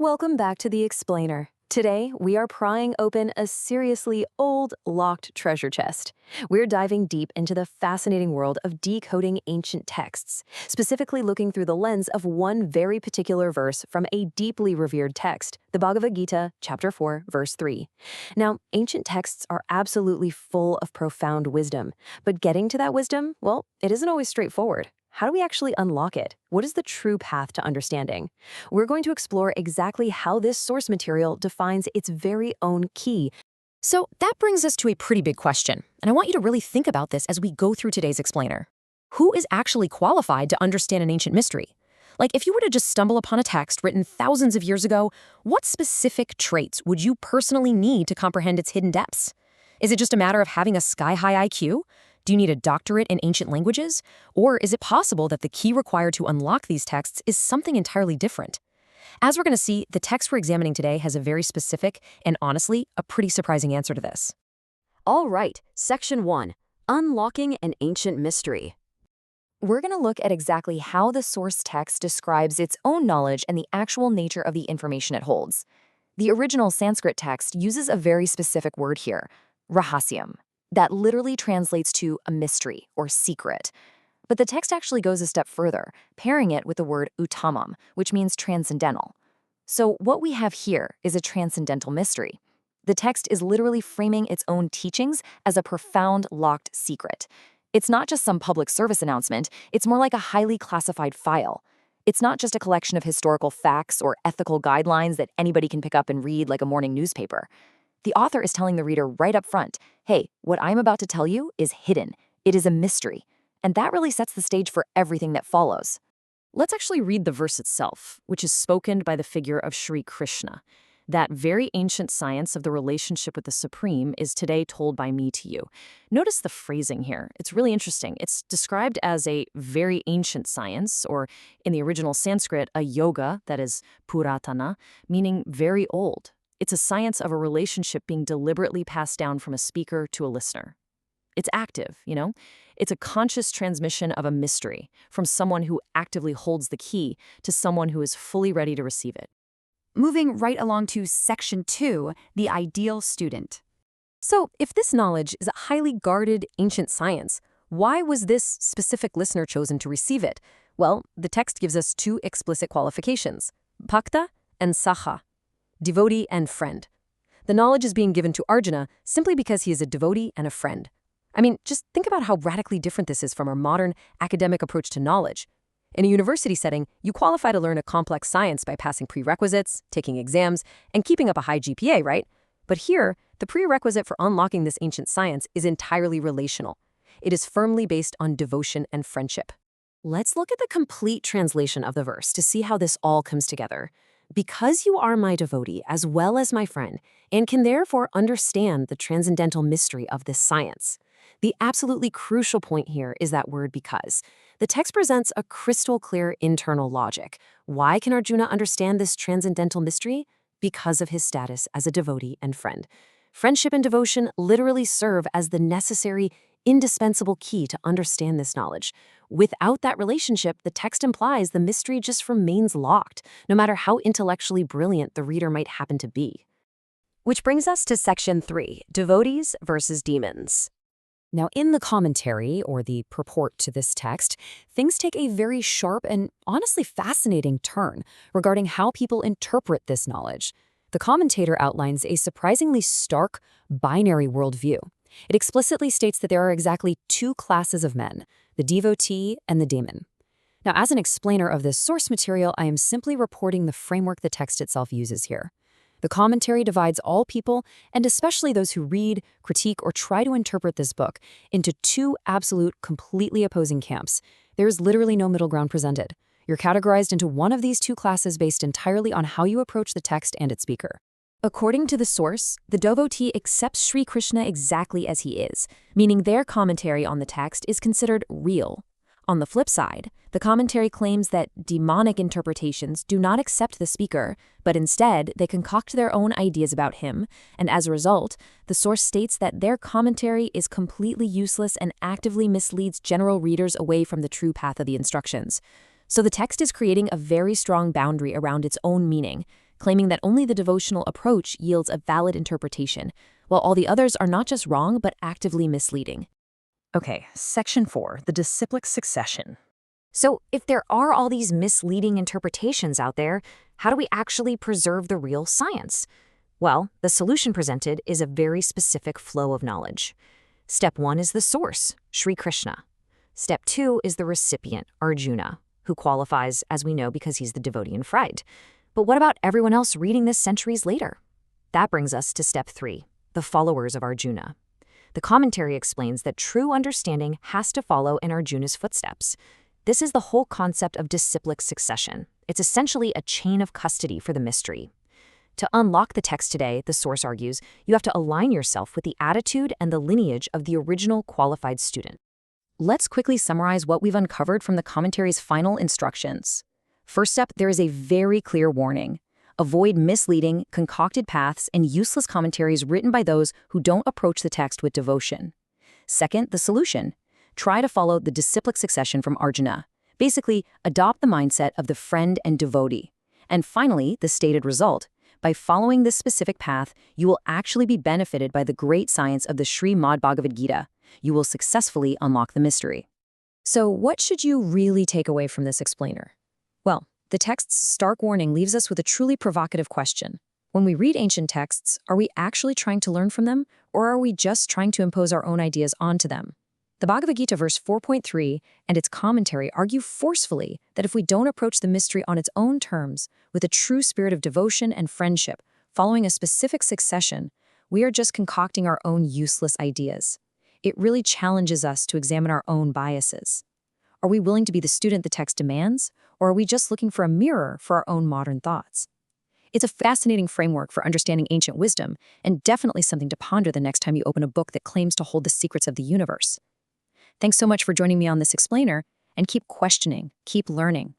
Welcome back to The Explainer. Today, we are prying open a seriously old, locked treasure chest. We're diving deep into the fascinating world of decoding ancient texts, specifically looking through the lens of one very particular verse from a deeply revered text, the Bhagavad Gita, chapter 4, verse 3. Now, ancient texts are absolutely full of profound wisdom, but getting to that wisdom, well, it isn't always straightforward. How do we actually unlock it? What is the true path to understanding? We're going to explore exactly how this source material defines its very own key. So that brings us to a pretty big question, and I want you to really think about this as we go through today's explainer. Who is actually qualified to understand an ancient mystery? Like, if you were to just stumble upon a text written thousands of years ago, what specific traits would you personally need to comprehend its hidden depths? Is it just a matter of having a sky-high IQ? Do you need a doctorate in ancient languages? Or is it possible that the key required to unlock these texts is something entirely different? As we're going to see, the text we're examining today has a very specific and, honestly, a pretty surprising answer to this. All right, Section 1, Unlocking an Ancient Mystery. We're going to look at exactly how the source text describes its own knowledge and the actual nature of the information it holds. The original Sanskrit text uses a very specific word here, rahasyam, that literally translates to a mystery or secret. But the text actually goes a step further, pairing it with the word uttamam, which means transcendental. So what we have here is a transcendental mystery. The text is literally framing its own teachings as a profound, locked secret. It's not just some public service announcement, it's more like a highly classified file. It's not just a collection of historical facts or ethical guidelines that anybody can pick up and read like a morning newspaper. The author is telling the reader right up front, hey, what I'm about to tell you is hidden. It is a mystery. And that really sets the stage for everything that follows. Let's actually read the verse itself, which is spoken by the figure of Sri Krishna. That very ancient science of the relationship with the Supreme is today told by me to you. Notice the phrasing here. It's really interesting. It's described as a very ancient science, or in the original Sanskrit, a yoga, that is puratana, meaning very old. It's a science of a relationship being deliberately passed down from a speaker to a listener. It's active, It's a conscious transmission of a mystery from someone who actively holds the key to someone who is fully ready to receive it. Moving right along to Section 2, the ideal student. So, if this knowledge is a highly guarded ancient science, why was this specific listener chosen to receive it? Well, the text gives us two explicit qualifications, bhakta and sakha, devotee and friend. The knowledge is being given to Arjuna simply because he is a devotee and a friend. I mean, just think about how radically different this is from our modern academic approach to knowledge. In a university setting, you qualify to learn a complex science by passing prerequisites, taking exams, and keeping up a high GPA, right? But here, the prerequisite for unlocking this ancient science is entirely relational. It is firmly based on devotion and friendship. Let's look at the complete translation of the verse to see how this all comes together. Because you are my devotee as well as my friend, and can therefore understand the transcendental mystery of this science. The absolutely crucial point here is that word because. The text presents a crystal clear internal logic. Why can Arjuna understand this transcendental mystery? Because of his status as a devotee and friend. Friendship and devotion literally serve as the necessary, indispensable key to understand this knowledge. Without that relationship, the text implies the mystery just remains locked, no matter how intellectually brilliant the reader might happen to be. Which brings us to Section 3, Devotees versus Demons. Now, in the commentary, or the purport to this text, things take a very sharp and honestly fascinating turn regarding how people interpret this knowledge. The commentator outlines a surprisingly stark, binary worldview. It explicitly states that there are exactly two classes of men, the devotee and the demon. Now, as an explainer of this source material, I am simply reporting the framework the text itself uses here. The commentary divides all people, and especially those who read, critique, or try to interpret this book, into two absolute, completely opposing camps. There is literally no middle ground presented. You're categorized into one of these two classes based entirely on how you approach the text and its speaker. According to the source, the devotee accepts Sri Krishna exactly as he is, meaning their commentary on the text is considered real. On the flip side, the commentary claims that demonic interpretations do not accept the speaker, but instead they concoct their own ideas about him, and as a result, the source states that their commentary is completely useless and actively misleads general readers away from the true path of the instructions. So the text is creating a very strong boundary around its own meaning, claiming that only the devotional approach yields a valid interpretation, while all the others are not just wrong but actively misleading. Okay, Section 4, the disciplic succession. So, if there are all these misleading interpretations out there, how do we actually preserve the real science? Well, the solution presented is a very specific flow of knowledge. Step 1 is the source, Sri Krishna. Step 2 is the recipient, Arjuna, who qualifies, as we know, because he's the devotee in fright. But what about everyone else reading this centuries later? That brings us to Step 3, the followers of Arjuna. The commentary explains that true understanding has to follow in Arjuna's footsteps. This is the whole concept of disciplic succession. It's essentially a chain of custody for the mystery. To unlock the text today, the source argues, you have to align yourself with the attitude and the lineage of the original qualified student. Let's quickly summarize what we've uncovered from the commentary's final instructions. First step, there is a very clear warning. Avoid misleading, concocted paths, and useless commentaries written by those who don't approach the text with devotion. Second, the solution. Try to follow the disciplic succession from Arjuna. Basically, adopt the mindset of the friend and devotee. And finally, the stated result. By following this specific path, you will actually be benefited by the great science of the Srimad Bhagavad Gita. You will successfully unlock the mystery. So what should you really take away from this explainer? Well, the text's stark warning leaves us with a truly provocative question. When we read ancient texts, are we actually trying to learn from them, or are we just trying to impose our own ideas onto them? The Bhagavad Gita verse 4.3 and its commentary argue forcefully that if we don't approach the mystery on its own terms, with a true spirit of devotion and friendship, following a specific succession, we are just concocting our own useless ideas. It really challenges us to examine our own biases. Are we willing to be the student the text demands, or are we just looking for a mirror for our own modern thoughts? It's a fascinating framework for understanding ancient wisdom, and definitely something to ponder the next time you open a book that claims to hold the secrets of the universe. Thanks so much for joining me on this explainer, and keep questioning, keep learning.